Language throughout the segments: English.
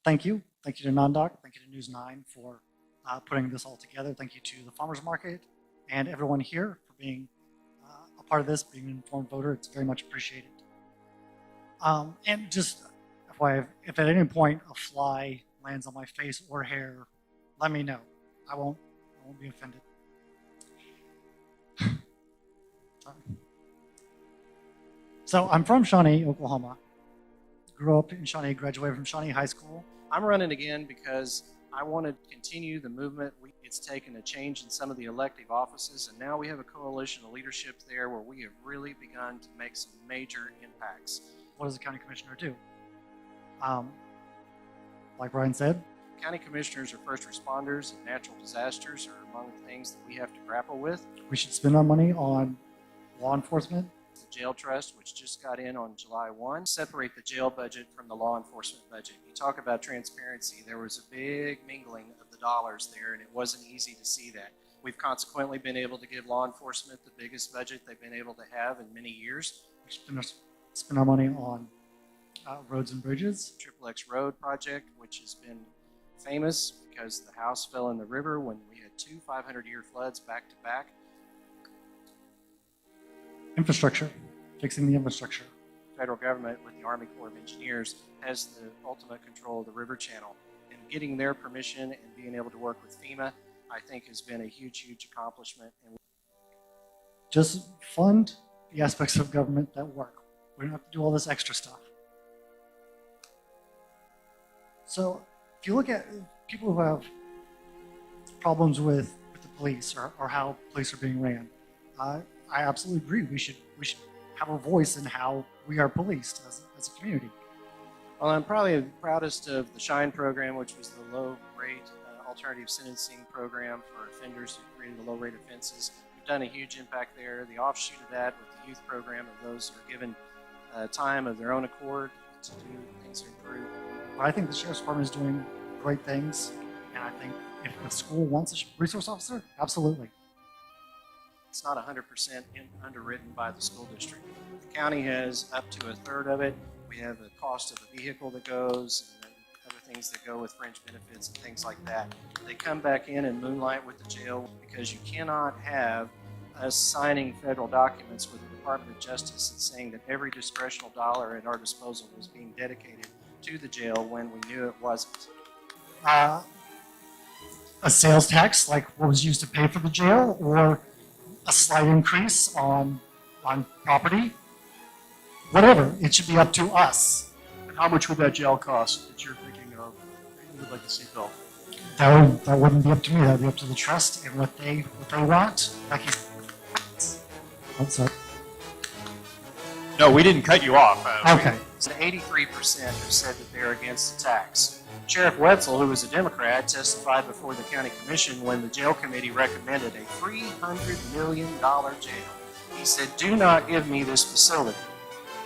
Thank you. Thank you to NonDoc. Thank you to News 9 for putting this all together. Thank you to the farmers market and everyone here for being a part of this, being an informed voter. It's very much appreciated. And just FYI, if at any point a fly lands on my face or hair, let me know. I won't be offended. Sorry. So I'm from Shawnee, Oklahoma. Grew up in Shawnee, graduated from Shawnee High School. I'm running again because I want to continue the movement. It's taken a change in some of the elective offices, and now we have a coalition of leadership there where we have really begun to make some major impacts. What does a county commissioner do? Like Brian said, county commissioners are first responders, and natural disasters are among the things that we have to grapple with. We should spend our money on law enforcement. The jail trust, which just got in on July 1, separate the jail budget from the law enforcement budget. You talk about transparency. There was a big mingling of the dollars there, and it wasn't easy to see that. We've consequently been able to give law enforcement the biggest budget they've been able to have in many years. We should spend our money on roads and bridges. XXX Road project, which has been famous because the house fell in the river when we had two 500-year floods back to back. Infrastructure, fixing the infrastructure. Federal government with the Army Corps of Engineers has the ultimate control of the river channel, and getting their permission and being able to work with FEMA, I think, has been a huge accomplishment. And just fund the aspects of government that work. We don't have to do all this extra stuff. So if you look at people who have problems with the police or how police are being ran, I absolutely agree. We should have a voice in how we are policed as a community. Well, I'm probably the proudest of the SHINE program, which was the low-rate alternative sentencing program for offenders who created the low-rate offenses. We've done a huge impact there. The offshoot of that with the youth program, of those who are given time of their own accord to do things to improve. But I think the Sheriff's Department is doing great things, and I think if the school wants a resource officer, absolutely. It's not 100% underwritten by the school district. The county has up to a third of it. We have the cost of a vehicle that goes, and other things that go with fringe benefits and things like that. They come back in and moonlight with the jail because you cannot have us signing federal documents with the Department of Justice and saying that every discretional dollar at our disposal was being dedicated to the jail when we knew it wasn't. A sales tax, like what was used to pay for the jail, or a slight increase on property, whatever. It should be up to us. And how much would that jail cost that you're thinking of that you would like to see built? That wouldn't be up to me. That would be up to the trust and what they want. Thank you. What's up? No, we didn't cut you off. Okay. So 83% have said that they're against the tax. Sheriff Wetzel, who was a Democrat, testified before the county commission when the jail committee recommended a $300 million jail. He said, do not give me this facility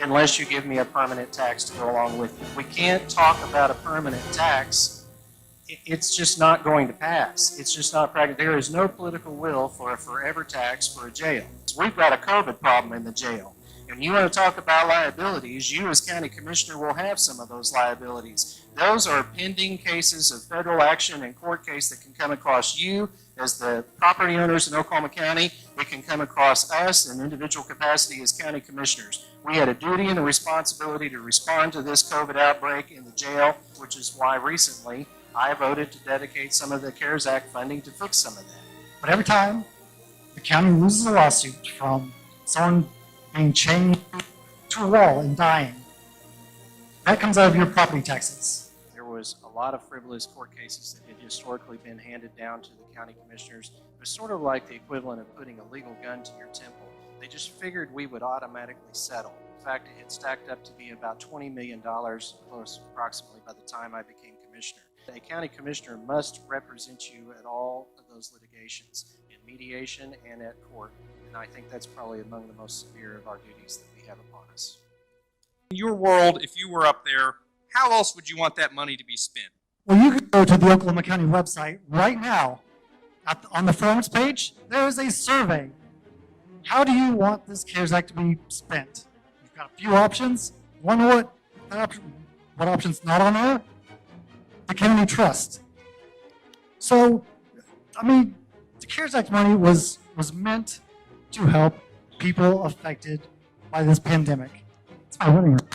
unless you give me a permanent tax to go along with it. We can't talk about a permanent tax. It's just not going to pass. It's just not practical. There is no political will for a forever tax for a jail. We've got a COVID problem in the jail. And you want to talk about liabilities, you as county commissioner will have some of those liabilities. Those are pending cases of federal action and court case that can come across you as the property owners in Oklahoma County. It can come across us in individual capacity as county commissioners. We had a duty and a responsibility to respond to this COVID outbreak in the jail, which is why recently I voted to dedicate some of the CARES Act funding to fix some of that. But every time the county loses a lawsuit from someone being chained to a wall and dying, that comes out of your property taxes. There was a lot of frivolous court cases that had historically been handed down to the county commissioners. It was sort of like the equivalent of putting a legal gun to your temple. They just figured we would automatically settle. In fact, it had stacked up to be about $20 million, close approximately, by the time I became commissioner. A county commissioner must represent you at all of those litigations, in mediation and at court. And I think that's probably among the most severe of our duties that we have upon us. In your world, if you were up there, how else would you want that money to be spent? Well, you can go to the Oklahoma County website right now. On the forms page, there is a survey. How do you want this CARES Act to be spent? You've got a few options. What option's not on there? the Kennedy Trust. So, I mean, the CARES Act money was meant to help people affected by this pandemic. It's my wedding ring.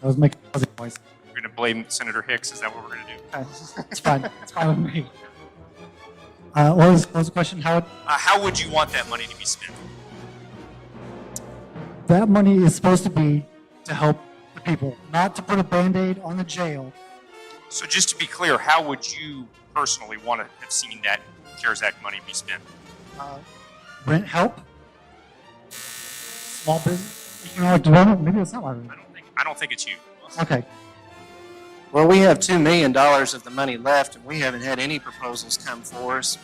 I was making a fuzzy noise. We're going to blame Senator Hicks. Is that what we're going to do? Okay. It's fine. It's fine with me. What was the question, Howard? How would you want that money to be spent? That money is supposed to be to help the people, not to put a Band-Aid on the jail. So just to be clear, how would you personally want to have seen that CARES Act money be spent? Rent help, small business, economic development. Maybe it's not my rent. I don't think it's you. Okay. Well, we have $2 million of the money left, and we haven't had any proposals come for us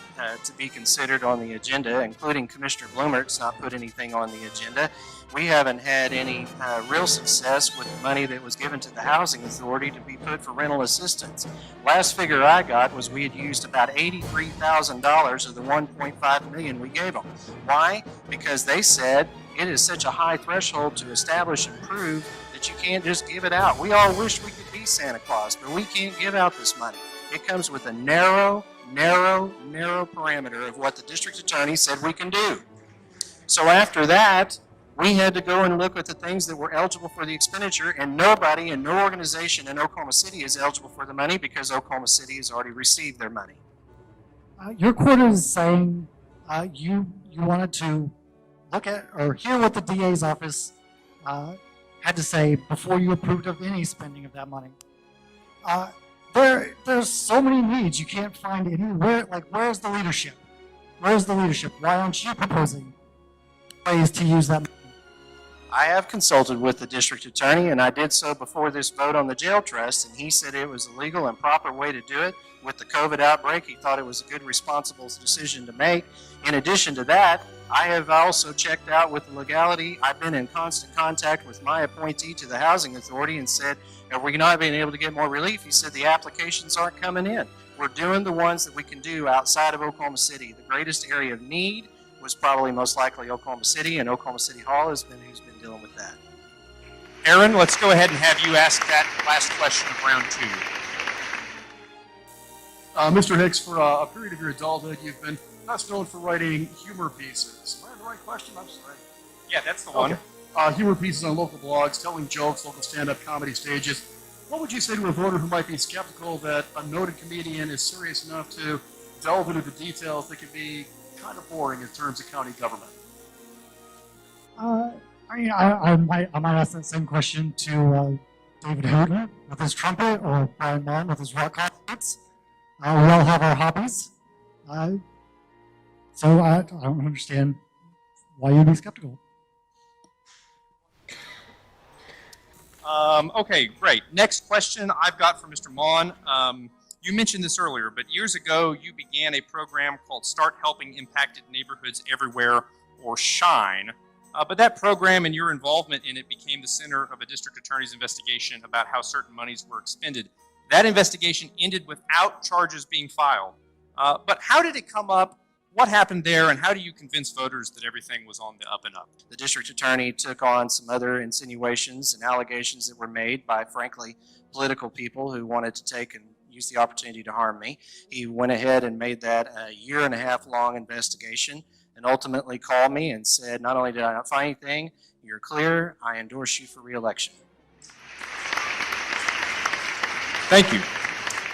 to be considered on the agenda, including Commissioner Bloomert's not put anything on the agenda. We haven't had any real success with the money that was given to the Housing Authority to be put for rental assistance. Last figure I got was we had used about $83,000 of the $1.5 million we gave them. Why? Because they said it is such a high threshold to establish and prove that you can't just give it out. We all wish we could be Santa Claus, but we can't give out this money. It comes with a narrow parameter of what the district attorney said we can do. So after that, we had to go and look at the things that were eligible for the expenditure, and nobody and no organization in Oklahoma City is eligible for the money because Oklahoma City has already received their money. Your quote is saying you wanted to look at or hear what the DA's office had to say before you approved of any spending of that money. There's so many needs you can't find anywhere. Like, where's the leadership? Where's the leadership? Why aren't you proposing ways to use that money? I have consulted with the district attorney, and I did so before this vote on the jail trust, and he said it was a legal and proper way to do it. With the COVID outbreak, he thought it was a good, responsible decision to make. In addition to that, I have also checked out with the legality. I've been in constant contact with my appointee to the Housing Authority and said, are we not being able to get more relief? He said the applications aren't coming in. We're doing the ones that we can do outside of Oklahoma City. The greatest area of need was probably most likely Oklahoma City, and Oklahoma City Hall has been who's been dealing with that. Aaron, let's go ahead and have you ask that last question of round 2. Mr. Hicks, for a period of your adulthood, you've been best known for writing humor pieces. Am I on the right question? I'm sorry. Yeah, that's the one. Okay. Humor pieces on local blogs, telling jokes, local stand-up comedy stages. What would you say to a voter who might be skeptical that a noted comedian is serious enough to delve into the details that can be kind of boring in terms of county government? I might ask that same question to David Hooter with his trumpet or Brian Martin with his rock concerts. We all have our hobbies. So I don't understand why you'd be skeptical. Okay, great. Next question I've got for Mr. Mon. You mentioned this earlier, but years ago you began a program called Start Helping Impacted Neighborhoods Everywhere, or SHINE. But that program and your involvement in it became the center of a district attorney's investigation about how certain monies were expended. That investigation ended without charges being filed. But how did it come up? What happened there, and how do you convince voters that everything was on the up and up? The district attorney took on some other insinuations and allegations that were made by, frankly, political people who wanted to take and use the opportunity to harm me. He went ahead and made that a 1.5 year long investigation and ultimately called me and said, not only did I not find anything, you're clear, I endorse you for re-election. Thank you.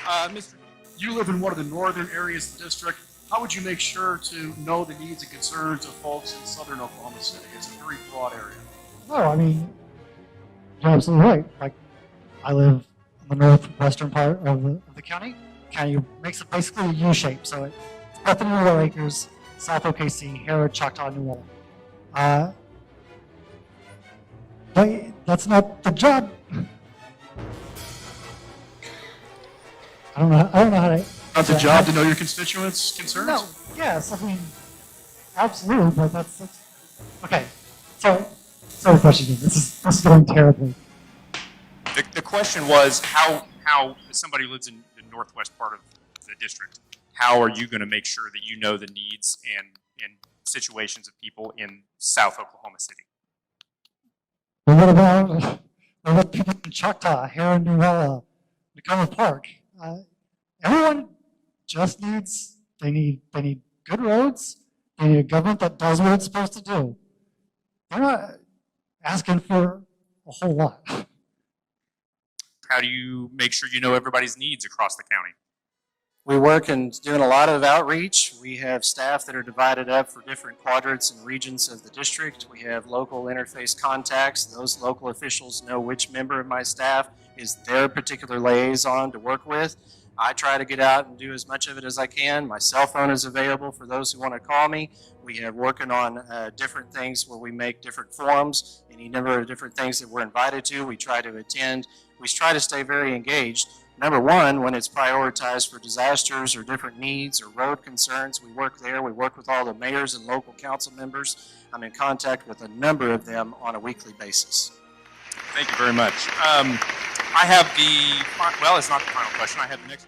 Mr. You live in one of the northern areas of the district. How would you make sure to know the needs and concerns of folks in southern Oklahoma City? It's a very broad area. No, I mean, you're absolutely right. Like, I live in the northwestern part of the county. County makes it basically a U shape. So it's Bethany, Willow Acres, South OKC, Harrod, Choctaw, New Ulm. But that's not the job. I don't know how to. Not the job to know your constituents' concerns? No, yes, I mean, absolutely, but that's okay. So, sorry, question. This is going terribly. The question was how if somebody lives in the northwest part of the district, how are you going to make sure that you know the needs and situations of people in South Oklahoma City? Well, what about people in Choctaw, Harrod, New Ulm, McConnell Park. Everyone just needs, they need good roads. They need a government that does what it's supposed to do. They're not asking for a whole lot. How do you make sure you know everybody's needs across the county? We work and doing a lot of outreach. We have staff that are divided up for different quadrants and regions of the district. We have local interface contacts. Those local officials know which member of my staff is their particular liaison to work with. I try to get out and do as much of it as I can. My cell phone is available for those who want to call me. We have working on different things where we make different forums, any number of different things that we're invited to. We try to attend. We try to stay very engaged. Number one, when it's prioritized for disasters or different needs or road concerns, we work there. We work with all the mayors and local council members. I'm in contact with a number of them on a weekly basis. Thank you very much. I have well, it's not the final question. I have the next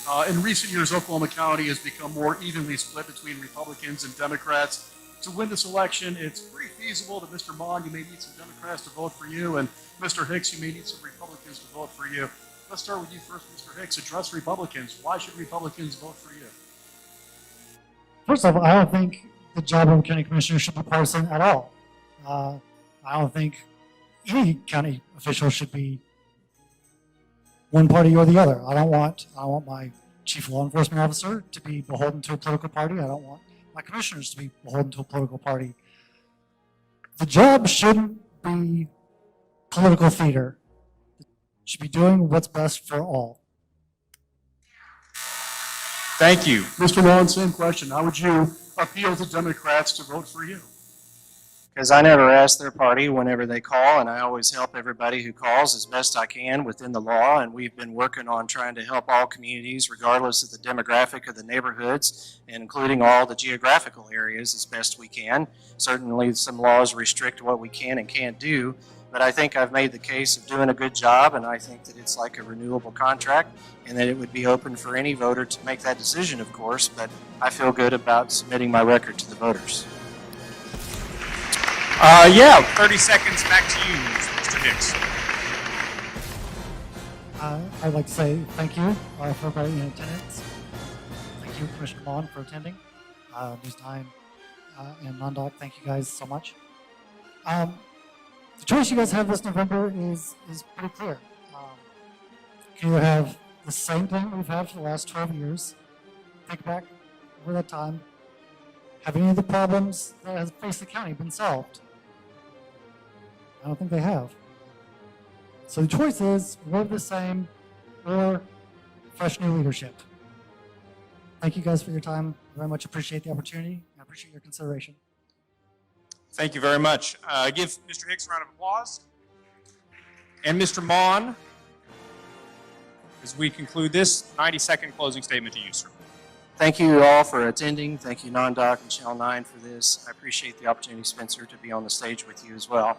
question. In recent years, Oklahoma County has become more evenly split between Republicans and Democrats. To win this election, it's pretty feasible that Mr. Mon, you may need some Democrats to vote for you, and Mr. Hicks, you may need some Republicans to vote for you. Let's start with you first, Mr. Hicks. Address Republicans. Why should Republicans vote for you? First off, I don't think the job of a county commissioner should be partisan at all. I don't think any county official should be one party or the other. I don't want my chief law enforcement officer to be beholden to a political party. I don't want my commissioners to be beholden to a political party. The job shouldn't be political theater. It should be doing what's best for all. Thank you. Mr. Mon, same question. How would you appeal to Democrats to vote for you? Because I never ask their party whenever they call, and I always help everybody who calls as best I can within the law, and we've been working on trying to help all communities regardless of the demographic of the neighborhoods, and including all the geographical areas as best we can. Certainly some laws restrict what we can and can't do, but I think I've made the case of doing a good job, and I think that it's like a renewable contract, and that it would be open for any voter to make that decision, of course, but I feel good about submitting my record to the voters. 30 seconds back to you, Mr. Hicks. I'd like to say thank you for everybody in attendance. Thank you, Commissioner Mon, for attending. News 9 and NonDoc, thank you guys so much. The choice you guys have this November is pretty clear. You can either have the same thing we've had for the last 12 years, think back over that time, have any of the problems that have faced the county been solved? I don't think they have. So the choice is more of the same or fresh new leadership. Thank you guys for your time. I very much appreciate the opportunity. I appreciate your consideration. Thank you very much. Give Mr. Hicks a round of applause. And Mr. Mon, as we conclude this, 90-second closing statement to you, sir. Thank you all for attending. Thank you, NonDoc and Channel 9 for this. I appreciate the opportunity, Spencer, to be on the stage with you as well.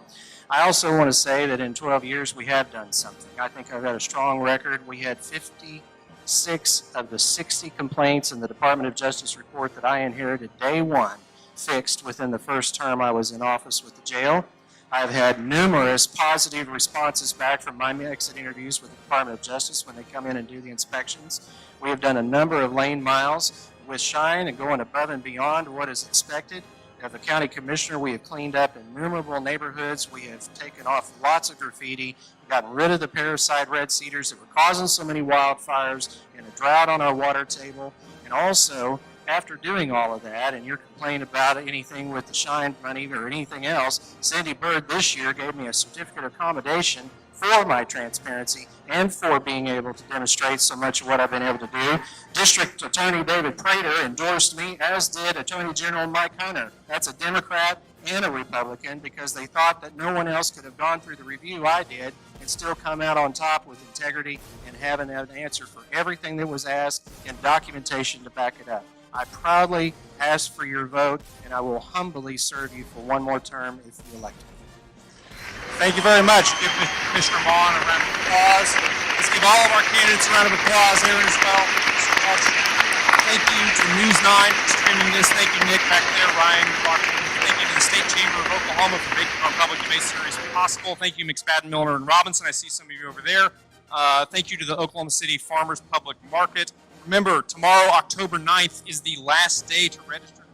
I also want to say that in 12 years, we have done something. I think I've got a strong record. We had 56 of the 60 complaints in the Department of Justice report that I inherited day one fixed within the first term I was in office with the jail. I've had numerous positive responses back from my exit interviews with the Department of Justice when they come in and do the inspections. We have done a number of lane miles with Shine and going above and beyond what is expected. As a county commissioner, we have cleaned up innumerable neighborhoods. We have taken off lots of graffiti, gotten rid of the parasite red cedars that were causing so many wildfires and a drought on our water table. And also, after doing all of that, and your complaint about anything with the Shine money or anything else, Cindy Bird this year gave me a certificate of accommodation for my transparency and for being able to demonstrate so much of what I've been able to do. District Attorney David Prater endorsed me, as did Attorney General Mike Hunter. That's a Democrat and a Republican, because they thought that no one else could have gone through the review I did and still come out on top with integrity and having an answer for everything that was asked and documentation to back it up. I proudly ask for your vote, and I will humbly serve you for one more term if you elect me. Thank you very much. Give Mr. Mon a round of applause. Let's give all of our candidates a round of applause here as well. Thank you to News 9 for streaming this. Thank you, Nick, back there, Ryan, thank you to the State Chamber of Oklahoma for making our public debate series possible. Thank you, McSpadden, Milner, and Robinson. I see some of you over there. Thank you to the Oklahoma City Farmers Public Market. Remember, tomorrow, October 9th, is the last day to register